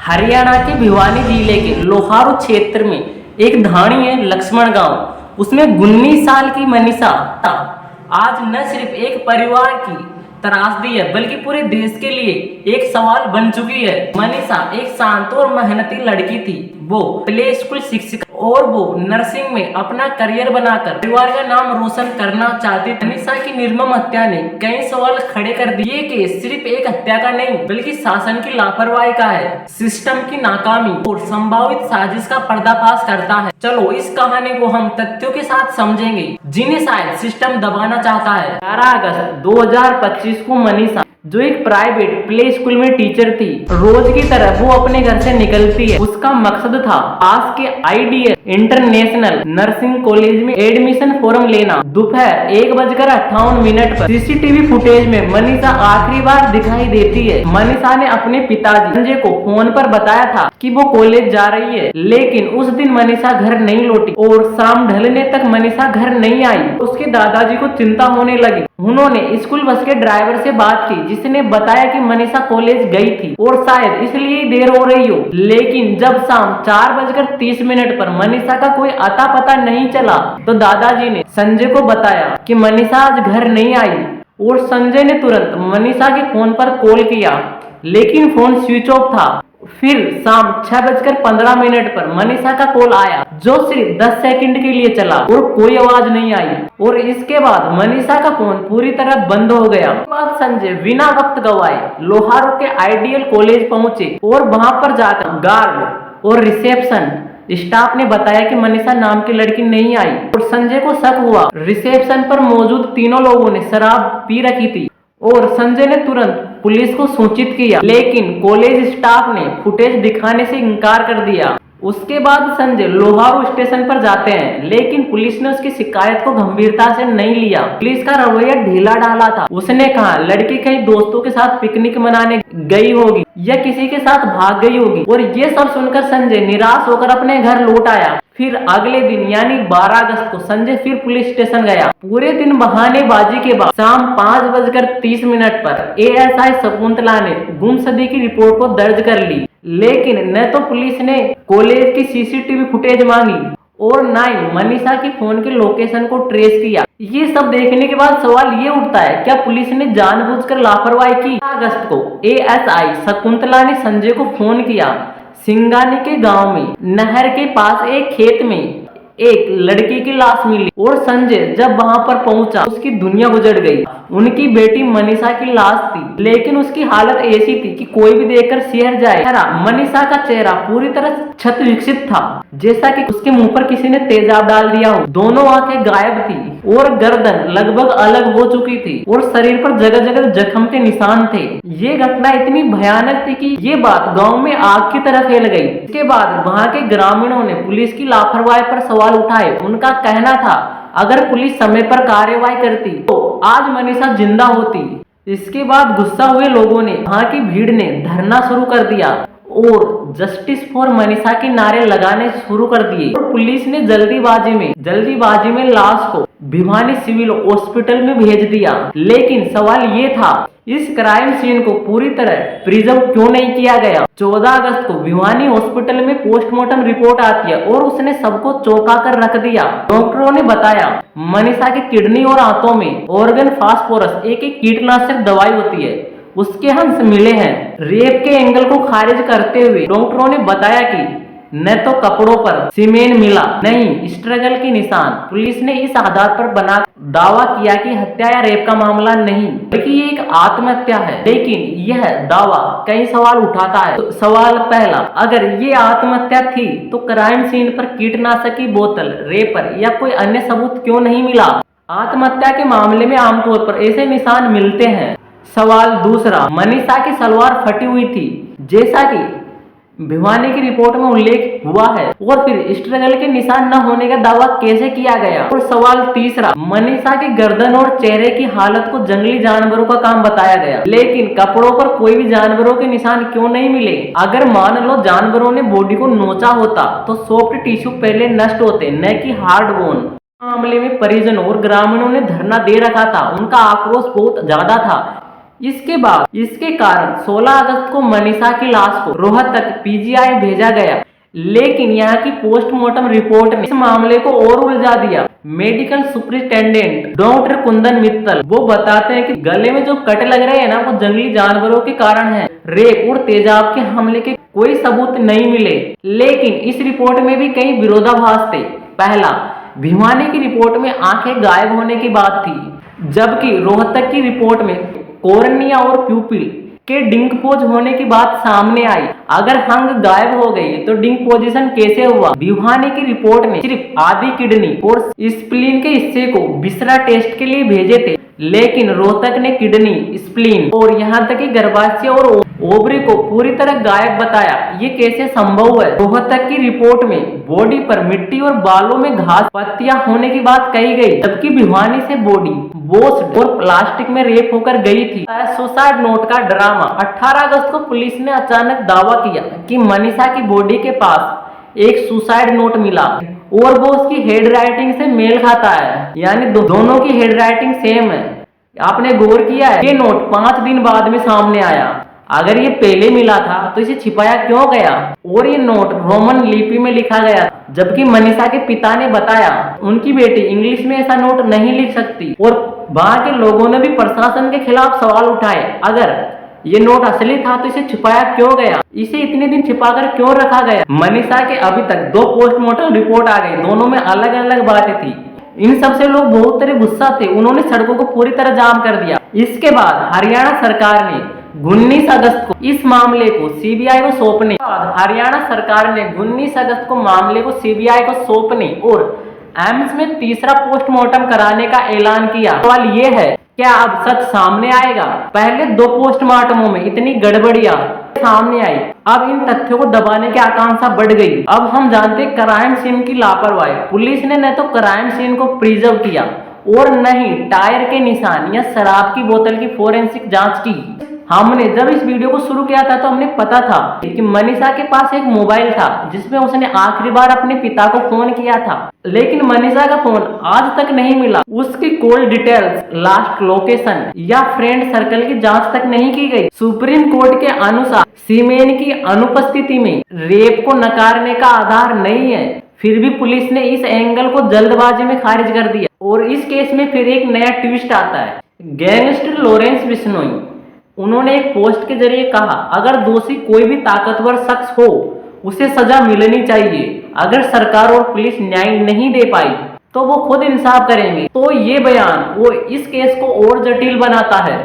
हरियाणा के भिवानी जिले के लोहारू क्षेत्र में एक धाणी है लक्ष्मण गांव। उसमें 19 साल की मनीषा आज न सिर्फ एक परिवार की त्रासदी है बल्कि पूरे देश के लिए एक सवाल बन चुकी है। मनीषा एक शांत और मेहनती लड़की थी। वो प्ले स्कूल शिक्षिका और वो नर्सिंग में अपना करियर बनाकर परिवार का नाम रोशन करना चाहती थी। मनीषा की निर्मम हत्या ने कई सवाल खड़े कर दिए। ये केस सिर्फ एक हत्या का नहीं बल्कि शासन की लापरवाही का है, सिस्टम की नाकामी और संभावित साजिश का पर्दाफाश करता है। चलो इस कहानी को हम तथ्यों के साथ समझेंगे जिन्हें शायद सिस्टम दबाना चाहता है। 11 अगस्त 2025 को मनीषा, जो एक प्राइवेट प्ले स्कूल में टीचर थी, रोज की तरह वो अपने घर से निकलती है। उसका मकसद था पास के आईडीएस इंटरनेशनल नर्सिंग कॉलेज में एडमिशन फॉर्म लेना। दोपहर 1:58 पर सीसीटीवी फुटेज में मनीषा आखिरी बार दिखाई देती है। मनीषा ने अपने पिताजी संजय को फोन पर बताया था कि वो कॉलेज जा रही है, लेकिन उस दिन मनीषा घर नहीं लौटी और शाम ढलने तक मनीषा घर नहीं आई। उसके दादाजी को चिंता होने लगी। उन्होंने स्कूल बस के ड्राइवर से बात की, जिसने बताया कि मनीषा कॉलेज गई थी और शायद इसलिए देर हो रही हो। लेकिन जब शाम 4:30 पर मनीषा का कोई अता पता नहीं चला तो दादाजी ने संजय को बताया कि मनीषा आज घर नहीं आई और संजय ने तुरंत मनीषा के फोन पर कॉल किया, लेकिन फोन स्विच ऑफ था। फिर शाम 6:15 पर मनीषा का कॉल आया, जो सिर्फ 10 सेकंड के लिए चला और कोई आवाज नहीं आई। और इसके बाद मनीषा का फोन पूरी तरह बंद हो गया। उसके बाद संजय बिना वक्त गवाए लोहारू के आइडियल कॉलेज पहुंचे और वहां पर जाकर गार्ड और रिसेप्शन स्टाफ ने बताया कि मनीषा नाम की लड़की नहीं आई और संजय को शक हुआ। रिसेप्शन पर मौजूद तीनों लोगों ने शराब पी रखी थी और संजय ने तुरंत पुलिस को सूचित किया, लेकिन कॉलेज स्टाफ ने फुटेज दिखाने से इनकार कर दिया। उसके बाद संजय लोहारू स्टेशन पर जाते हैं, लेकिन पुलिस ने उसकी शिकायत को गंभीरता से नहीं लिया। पुलिस का रवैया ढीला ढाला था। उसने कहा लड़की कहीं दोस्तों के साथ पिकनिक मनाने गई होगी या किसी के साथ भाग गई होगी। और ये सब सुनकर संजय निराश होकर अपने घर लौट आया। फिर अगले दिन यानी 12 अगस्त को संजय फिर पुलिस स्टेशन गया। पूरे दिन बहानेबाजी के बाद शाम 5:30 पर एएसआई शकुंतला ने गुमशुदगी की रिपोर्ट को दर्ज कर ली, लेकिन न तो पुलिस ने कॉलेज की सीसीटीवी फुटेज मांगी और न ही मनीषा की फोन के लोकेशन को ट्रेस किया। ये सब देखने के बाद सवाल ये उठता है, क्या पुलिस ने जानबूझकर लापरवाही की? 12 अगस्त को एएसआई शकुंतला ने संजय को फोन किया। सिंगानी के गांव में नहर के पास एक खेत में एक लड़की की लाश मिली और संजय जब वहां पर पहुंचा उसकी दुनिया गुजर गई। उनकी बेटी मनीषा की लाश थी, लेकिन उसकी हालत ऐसी थी कि कोई भी देखकर सिहर जाए। मनीषा का चेहरा पूरी तरह क्षत विकसित था, जैसा कि उसके मुंह पर किसी ने तेजाब डाल दिया हो। दोनों आंखें गायब थी और गर्दन लगभग अलग हो चुकी थी और शरीर पर जगह जगह जख्म के निशान थे। ये घटना इतनी भयानक थी कि ये बात गांव में आग की तरह फैल गई। इसके बाद वहां के ग्रामीणों ने पुलिस की लापरवाही पर सवाल उठाए। उनका कहना था अगर पुलिस समय पर कार्रवाई करती तो आज मनीषा जिंदा होती। इसके बाद गुस्सा हुए लोगों ने, वहां की भीड़ ने धरना शुरू कर दिया और जस्टिस फॉर मनीषा के नारे लगाने शुरू कर दिए। और पुलिस ने जल्दीबाजी में लाश को भिवानी सिविल हॉस्पिटल में भेज दिया। लेकिन सवाल ये था, इस क्राइम सीन को पूरी तरह प्रिजर्व क्यों नहीं किया गया? 14 अगस्त को भिवानी हॉस्पिटल में पोस्टमार्टम रिपोर्ट आती है और उसने सबको चौंका कर रख दिया। डॉक्टरों ने बताया मनीषा के किडनी और आंतों में ऑर्गन फास्फोरस एक कीटनाशक दवाई होती है, उसके अंश मिले हैं। रेप के एंगल को खारिज करते हुए डॉक्टरों ने बताया कि न तो कपड़ों पर सीमेन मिला, नहीं स्ट्रगल के निशान। पुलिस ने इस आधार पर बना दावा किया कि हत्या या रेप का मामला नहीं बल्कि ये एक आत्महत्या है। लेकिन यह दावा कई सवाल उठाता है। तो सवाल पहला, अगर ये आत्महत्या थी तो क्राइम सीन पर कीटनाशक की बोतल, रेपर या कोई अन्य सबूत क्यों नहीं मिला? आत्महत्या के मामले में आमतौर पर ऐसे निशान मिलते हैं। सवाल दूसरा, मनीषा की सलवार फटी हुई थी जैसा कि भिवानी की रिपोर्ट में उल्लेख हुआ है, और फिर स्ट्रगल के निशान न होने का दावा कैसे किया गया? और सवाल तीसरा, मनीषा की गर्दन और चेहरे की हालत को जंगली जानवरों का काम बताया गया, लेकिन कपड़ों पर कोई भी जानवरों के निशान क्यों नहीं मिले? अगर मान लो जानवरों ने बॉडी को नोचा होता तो सॉफ्ट टिश्यू पहले नष्ट होते, न कि हार्ड बोन। मामले में परिजनों और ग्रामीणों ने धरना दे रखा था। उनका आक्रोश बहुत ज्यादा था। इसके बाद इसके कारण 16 अगस्त को मनीषा की लाश को रोहतक पीजीआई भेजा गया, लेकिन यहाँ की पोस्टमार्टम रिपोर्ट ने इस मामले को और उलझा दिया। Medical superintendent doctor Kundan Mittal वो बताते हैं कि गले में जो कट लग रहे हैं ना, वो जंगली जानवरों के कारण है। रेप और तेजाब के हमले के कोई सबूत नहीं मिले, लेकिन इस रिपोर्ट में भी कई विरोधाभास थे। पहला, भिवानी की रिपोर्ट में आंखें गायब होने की बात थी, जबकि रोहतक की रिपोर्ट में कॉर्निया और प्यूपिल के डिंकपोज होने की बात सामने आई। अगर हंग गायब हो गई तो डिंकपोजिशन कैसे हुआ? भिवानी की रिपोर्ट में सिर्फ आधी किडनी और स्प्लीन के हिस्से को बिसरा टेस्ट के लिए भेजे थे, लेकिन रोहतक ने किडनी, स्प्लीन और यहाँ तक कि गर्भाशय और ओवरी को पूरी तरह गायब बताया। ये कैसे संभव है? रोहतक की रिपोर्ट में बॉडी पर मिट्टी और बालों में घास पत्तियां होने की बात कही गई, जबकि भिवानी से बॉडी बोस्ड और प्लास्टिक में रेप होकर गई थी। सुसाइड नोट का ड्रामा। 18 अगस्त को पुलिस ने अचानक दावा किया कि मनीषा की बॉडी के पास एक सुसाइड नोट मिला और वो उसकी हेड राइटिंग से मेल खाता है, यानी दोनों की हेड राइटिंग सेम है। आपने गौर किया है? ये नोट 5 दिन बाद में सामने आया। अगर ये पहले मिला था तो इसे छिपाया क्यों गया? और ये नोट रोमन लिपि में लिखा गया, जबकि मनीषा के पिता ने बताया उनकी बेटी इंग्लिश में ऐसा नोट नहीं लिख सकती। और वहां के लोगों ने भी प्रशासन के खिलाफ सवाल उठाए, अगर ये नोट असली था तो इसे छिपाया क्यों गया? इसे इतने दिन छिपाकर क्यों रखा गया? मनीषा के अभी तक 2 पोस्टमार्टम रिपोर्ट आ गई, दोनों में अलग अलग बातें थी। इन सब से लोग बहुत तरह गुस्सा थे, उन्होंने सड़कों को पूरी तरह जाम कर दिया। इसके बाद हरियाणा सरकार ने 19 अगस्त को इस मामले को सीबीआई को सौंपने हरियाणा सरकार ने 19 अगस्त को मामले को सीबीआई को सौंपने और एम्स में तीसरा पोस्टमार्टम कराने का ऐलान किया। सवाल ये है, क्या अब सच सामने आएगा? पहले 2 पोस्टमार्टमों में इतनी गड़बड़ियां सामने आई, अब इन तथ्यों को दबाने की आकांक्षा बढ़ गई। अब हम जानते क्राइम सीन की लापरवाही। पुलिस ने न तो क्राइम सीन को प्रिजर्व किया और न ही टायर के निशान या शराब की बोतल की फोरेंसिक जांच की। हमने जब इस वीडियो को शुरू किया था तो हमने पता था कि मनीषा के पास एक मोबाइल था जिसमें उसने आखिरी बार अपने पिता को फोन किया था, लेकिन मनीषा का फोन आज तक नहीं मिला। उसकी कॉल डिटेल्स, लास्ट लोकेशन या फ्रेंड सर्कल की जांच तक नहीं की गई। सुप्रीम कोर्ट के अनुसार सीमेन की अनुपस्थिति में रेप को नकारने का आधार नहीं है, फिर भी पुलिस ने इस एंगल को जल्दबाजी में खारिज कर दिया। और इस केस में फिर एक नया ट्विस्ट आता है। गैंगस्टर लॉरेंस बिश्नोई, उन्होंने एक पोस्ट के जरिए कहा, अगर दोषी कोई भी ताकतवर शख्स हो उसे सजा मिलनी चाहिए। अगर सरकार और पुलिस न्याय नहीं दे पाई तो वो खुद इंसाफ करेंगे। तो ये बयान वो इस केस को और जटिल बनाता है।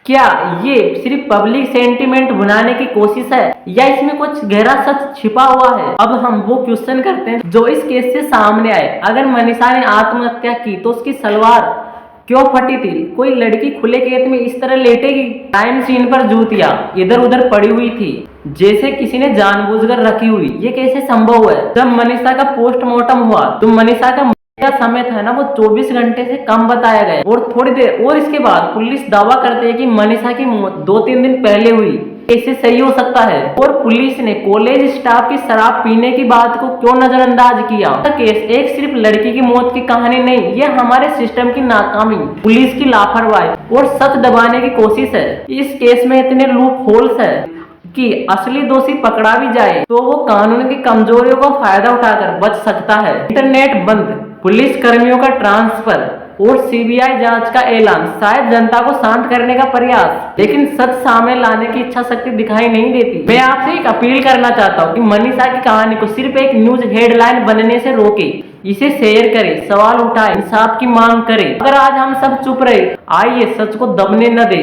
क्या ये सिर्फ पब्लिक सेंटिमेंट बनाने की कोशिश है या इसमें कुछ गहरा सच छिपा हुआ है? अब हम वो क्वेश्चन करते हैं जो इस केस से सामने आए। अगर मनीषा ने आत्महत्या की तो उसकी सलवार क्यों फटी थी? कोई लड़की खुले खेत में इस तरह लेटेगी? क्राइम सीन पर जूतियां इधर उधर पड़ी हुई थी जैसे किसी ने जानबूझकर रखी हुई। ये कैसे संभव है? जब मनीषा का पोस्टमार्टम हुआ तो मनीषा का समय था ना, वो 24 घंटे से कम बताया गया और थोड़ी देर और इसके बाद पुलिस दावा करती है कि मनीषा की मौत 2-3 दिन पहले हुई। कैसे सही हो सकता है? और पुलिस ने कॉलेज स्टाफ की शराब पीने की बात को क्यों नजरअंदाज किया? केस एक सिर्फ लड़की की मौत की कहानी नहीं, ये हमारे सिस्टम की नाकामी, पुलिस की लापरवाही और सच दबाने की कोशिश है। इस केस में इतने लूप होल्स है कि असली दोषी पकड़ा भी जाए तो वो कानून की कमजोरियों का फायदा उठाकर बच सकता है। इंटरनेट बंद, पुलिस कर्मियों का ट्रांसफर और सीबीआई जांच का ऐलान, शायद जनता को शांत करने का प्रयास, लेकिन सच सामने लाने की इच्छा शक्ति दिखाई नहीं देती। मैं आपसे एक अपील करना चाहता हूँ कि मनीषा की कहानी को सिर्फ एक न्यूज हेडलाइन बनने से रोके, इसे शेयर करें, सवाल उठाए, इंसाफ की मांग करें। अगर आज हम सब चुप रहे, आइए सच को दबने न दे।